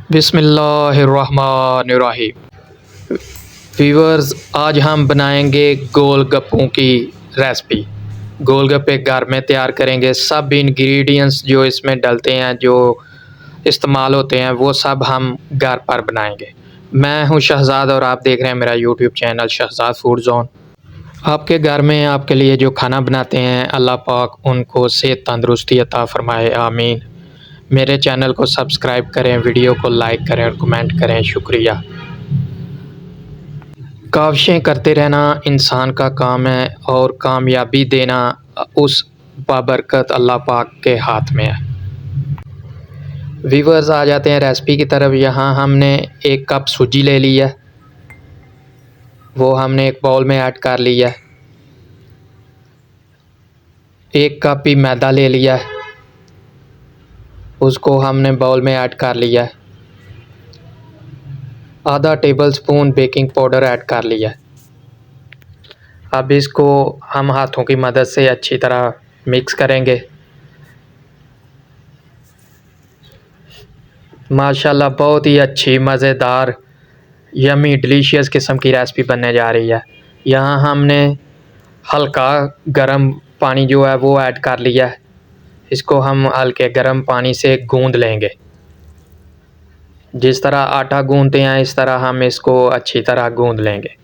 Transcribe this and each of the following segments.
बिस्मिल्लाहिर्रहमानिर्रहीम। व्यूअर्स, आज हम बनाएंगे गोलगप्पों की रेसिपी। गोलगप्पे घर में तैयार करेंगे। सब इंग्रेडिएंट्स जो इसमें डलते हैं, जो इस्तेमाल होते हैं, वो सब हम घर पर बनाएंगे। मैं हूं शहजाद और आप देख रहे हैं मेरा YouTube channel Shahzad food zone. आपके घर में आपके लिए जो खाना बनाते हैं, अल्लाह पाक उनको सेहत तंदुरुस्ती अता फरमाए, आमीन। मेरे चैनल को सब्सक्राइब करें, वीडियो को लाइक करें और कमेंट करें। शुक्रिया। काविशें करते रहना इंसान का काम है और कामयाबी देना उस बाबरकत अल्लाह पाक के हाथ में है। व्यूअर्स, आ जाते हैं रेसिपी की तरफ। यहाँ हमने 1 कप सूजी ले ली है, वो हमने एक बाउल में ऐड कर लिया है। 1 कप ही मैदा ले लिया है, उसको हमने बाउल में ऐड कर लिया है। आधा table spoon baking powder add कर लिया है। अब इसको हम हाथों की मदद से अच्छी तरह मिक्स करेंगे। माशाल्लाह, बहुत ही अच्छी, मज़ेदार, यमी, डिलीशियस किस्म की रेसिपी बनने जा रही है। यहाँ हमने हल्का गर्म पानी जो है वो ऐड कर लिया है। इसको हम हल्के गर्म पानी से गूंद लेंगे। जिस तरह आटा गूंदते हैं, इस तरह हम इसको अच्छी तरह गूंद लेंगे।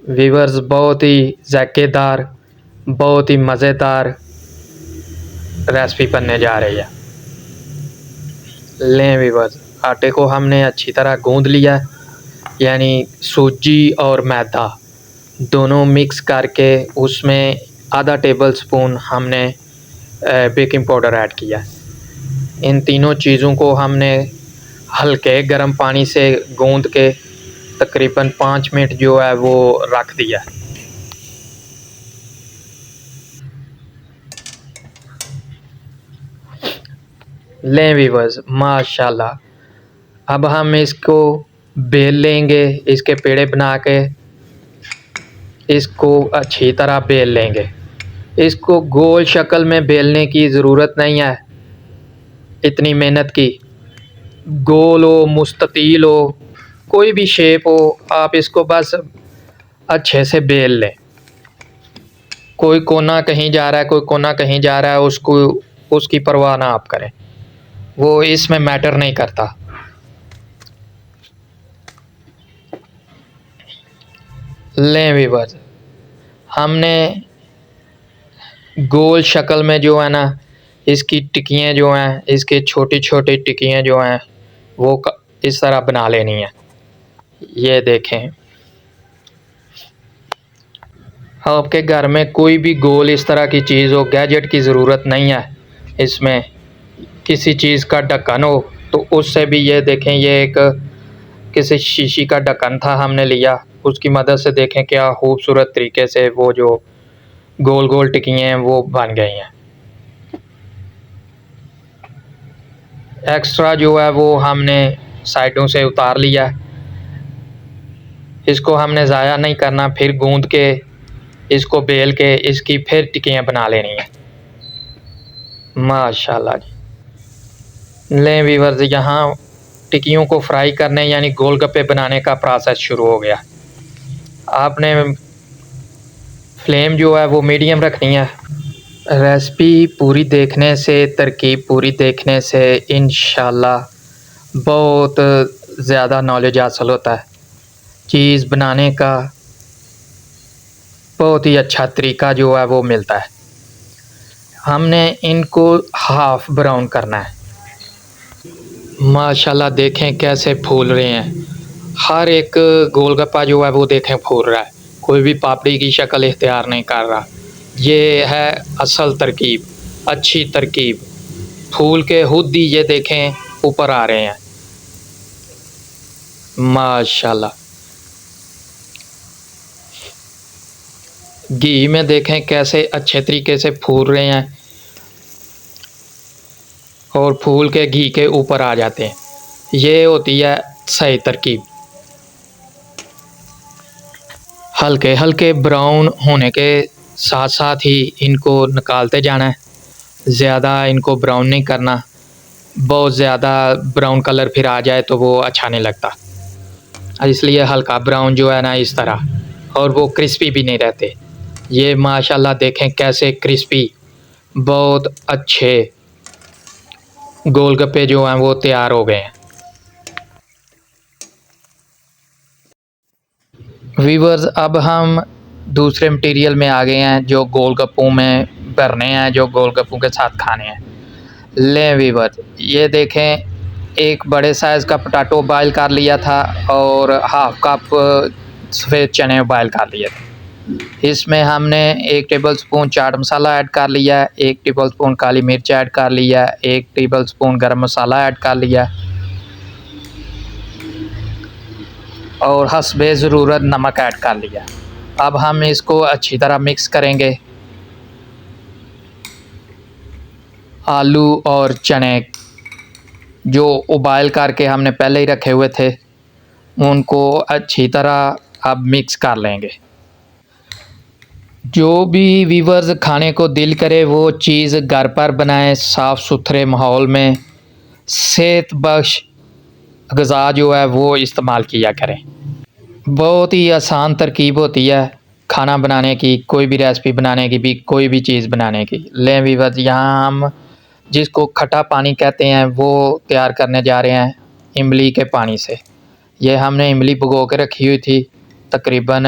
व्यूअर्स, बहुत ही ज़ायकेदार, बहुत ही मज़ेदार रेसिपी बनने जा रही है। लें व्यूअर्स, आटे को हमने अच्छी तरह गूंद लिया, यानी सूजी और मैदा दोनों मिक्स करके उसमें आधा टेबल स्पून हमने बेकिंग पाउडर ऐड किया। इन तीनों चीज़ों को हमने हल्के गर्म पानी से गूंद के तकरीबन 5 मिनट जो है वो रख दिया। लें व्यूअर्स, माशाल्लाह, अब हम इसको बेल लेंगे। इसके पेड़े बना के इसको अच्छी तरह बेल लेंगे। इसको गोल शक्ल में बेलने की ज़रूरत नहीं है, इतनी मेहनत की। गोल हो, मुस्ततील हो, कोई भी शेप हो, आप इसको बस अच्छे से बेल लें। कोई कोना कहीं जा रहा है, कोई कोना कहीं जा रहा है, उसकी परवाह ना आप करें, वो इसमें मैटर नहीं करता। लें व्यूअर्स, हमने गोल शक्ल में जो है ना, इसकी टिक्कियाँ जो हैं, इसके छोटी छोटी टिक्कियाँ जो हैं वो इस तरह बना लेनी है। ये देखें, आपके घर में कोई भी गोल इस तरह की चीज़ हो, गैजेट की ज़रूरत नहीं है। इसमें किसी चीज़ का ढक्कन हो तो उससे भी, ये देखें, ये एक किसी शीशी का ढक्कन था, हमने लिया, उसकी मदद से देखें क्या खूबसूरत तरीके से वो जो गोल गोल टिक्कियाँ हैं वो बन गई हैं। एक्स्ट्रा जो है वो हमने साइडों से उतार लिया। इसको हमने ज़ाया नहीं करना, फिर गूंद के इसको बेल के इसकी फिर टिक्कियाँ बना लेनी है। माशाल्लाह जी। लें व्यूअर्स, यहाँ टिक्कियों को फ्राई करने यानी गोलगप्पे बनाने का प्रोसेस शुरू हो गया। आपने फ्लेम जो है वो मीडियम रखनी है। रेसिपी पूरी देखने से, तरकीब पूरी देखने से इंशाल्लाह बहुत ज़्यादा नॉलेज हासिल होता है। चीज़ बनाने का बहुत ही अच्छा तरीका जो है वो मिलता है। हमने इनको हाफ़ ब्राउन करना है। माशाल्लाह, देखें कैसे फूल रहे हैं। हर एक गोलगप्पा जो है वो देखें फूल रहा है, कोई भी पापड़ी की शक्ल इख्तियार नहीं कर रहा। ये है असल तरकीब, अच्छी तरकीब। फूल के खुद ही ये देखें ऊपर आ रहे हैं। माशाल्लाह, घी में देखें कैसे अच्छे तरीके से फूल रहे हैं और फूल के घी के ऊपर आ जाते हैं। ये होती है सही तरकीब। हल्के हल्के ब्राउन होने के साथ साथ ही इनको निकालते जाना है, ज़्यादा इनको ब्राउन नहीं करना। बहुत ज़्यादा ब्राउन कलर फिर आ जाए तो वो अच्छा नहीं लगता, इसलिए हल्का ब्राउन जो है ना इस तरह, और वो क्रिस्पी भी नहीं रहते। ये माशाल्लाह देखें कैसे क्रिस्पी बहुत अच्छे गोलगप्पे जो हैं वो तैयार हो गए हैं। व्यूअर्स अब हम दूसरे मटेरियल में आ गए हैं जो गोलगप्पों में भरने हैं, जो गोलगप्पों के साथ खाने हैं। लें व्यूअर्स, ये देखें एक बड़े साइज़ का पोटैटो बॉयल कर लिया था और हाफ कप सफ़ेद चने बॉयल कर लिए थे। इसमें हमने 1 टेबलस्पून चाट मसाला ऐड कर लिया है, 1 टेबलस्पून काली मिर्च ऐड कर लिया है, 1 टेबलस्पून गरम मसाला ऐड कर लिया है और हस्बे ज़रूरत नमक ऐड कर लिया। अब हम इसको अच्छी तरह मिक्स करेंगे। आलू और चने जो उबाल करके हमने पहले ही रखे हुए थे उनको अच्छी तरह अब मिक्स कर लेंगे। जो भी व्यूअर्स खाने को दिल करे वो चीज़ घर पर बनाएं, साफ़ सुथरे माहौल में सेहत बख्श ग़िज़ा जो है वो इस्तेमाल किया करें। बहुत ही आसान तरकीब होती है खाना बनाने की, कोई भी रेसिपी बनाने की भी, कोई भी चीज़ बनाने की। लें व्यूअर्स, यहाँ हम जिसको खट्टा पानी कहते हैं वो तैयार करने जा रहे हैं इमली के पानी से। ये हमने इमली भिगो के रखी हुई थी, तकरीबन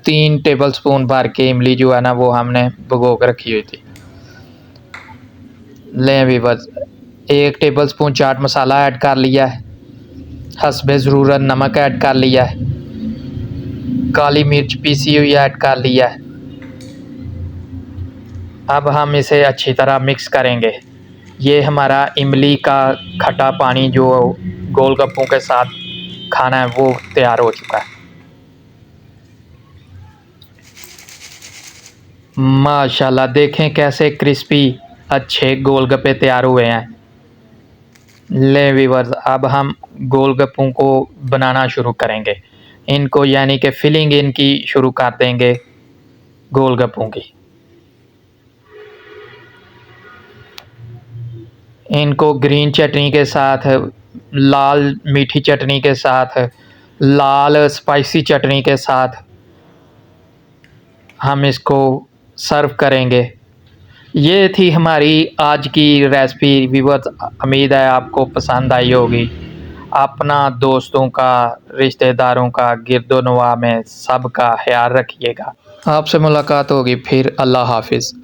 3 टेबलस्पून भर के इमली जो है ना वो हमने भिगो के रखी हुई थी। लें viewers, 1 tablespoon chaat masala add कर लिया है, हस्बे ज़रूरत नमक ऐड कर लिया है, काली मिर्च पीसी हुई ऐड कर लिया है। अब हम इसे अच्छी तरह मिक्स करेंगे। ये हमारा इमली का खट्टा पानी जो गोलगप्पों के साथ खाना है वो तैयार हो चुका है। माशाल्लाह देखें कैसे क्रिस्पी अच्छे गोलगप्पे तैयार हुए हैं। ले व्यूअर्स, अब हम गोलगप्पों को बनाना शुरू करेंगे। इनको यानी कि फिलिंग इनकी शुरू कर देंगे गोलगप्पों की। इनको ग्रीन चटनी के साथ, लाल मीठी चटनी के साथ, लाल स्पाइसी चटनी के साथ हम इसको सर्व करेंगे। ये थी हमारी आज की रेसिपी व्यूअर्स, उम्मीद है आपको पसंद आई होगी। अपना, दोस्तों का, रिश्तेदारों का, गिरदोनवा में सबका ख्याल रखिएगा। आपसे मुलाकात होगी फिर। अल्लाह हाफ़िज़।